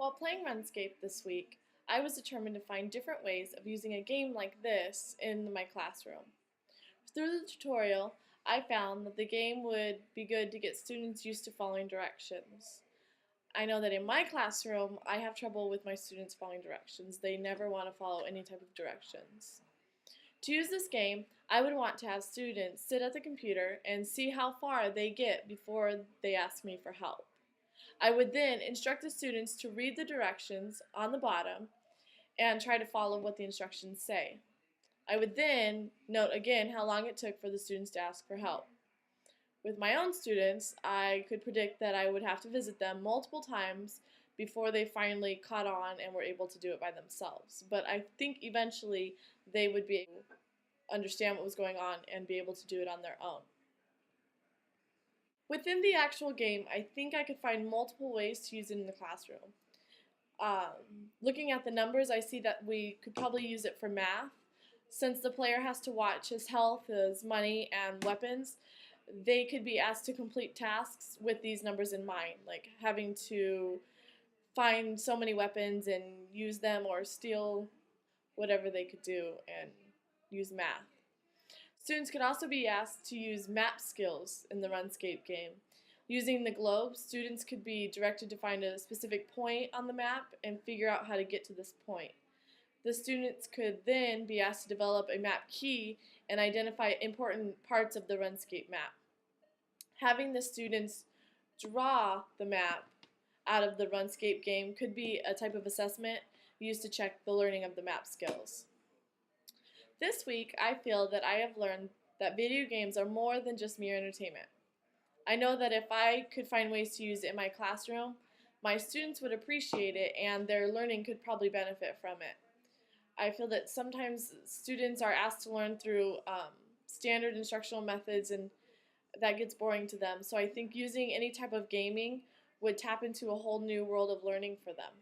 While playing RuneScape this week, I was determined to find different ways of using a game like this in my classroom. Through the tutorial, I found that the game would be good to get students used to following directions. I know that in my classroom, I have trouble with my students following directions. They never want to follow any type of directions. To use this game, I would want to have students sit at the computer and see how far they get before they ask me for help. I would then instruct the students to read the directions on the bottom and try to follow what the instructions say. I would then note again how long it took for the students to ask for help. With my own students, I could predict that I would have to visit them multiple times before they finally caught on and were able to do it by themselves. But I think eventually they would be able to understand what was going on and be able to do it on their own. Within the actual game, I think I could find multiple ways to use it in the classroom. Looking at the numbers, I see that we could probably use it for math. Since the player has to watch his health, his money, and weapons, they could be asked to complete tasks with these numbers in mind, like having to find so many weapons and use them, or steal whatever they could do and use math. Students could also be asked to use map skills in the RuneScape game. Using the globe, students could be directed to find a specific point on the map and figure out how to get to this point. The students could then be asked to develop a map key and identify important parts of the RuneScape map. Having the students draw the map out of the RuneScape game could be a type of assessment used to check the learning of the map skills. This week, I feel that I have learned that video games are more than just mere entertainment. I know that if I could find ways to use it in my classroom, my students would appreciate it and their learning could probably benefit from it. I feel that sometimes students are asked to learn through standard instructional methods, and that gets boring to them. So I think using any type of gaming would tap into a whole new world of learning for them.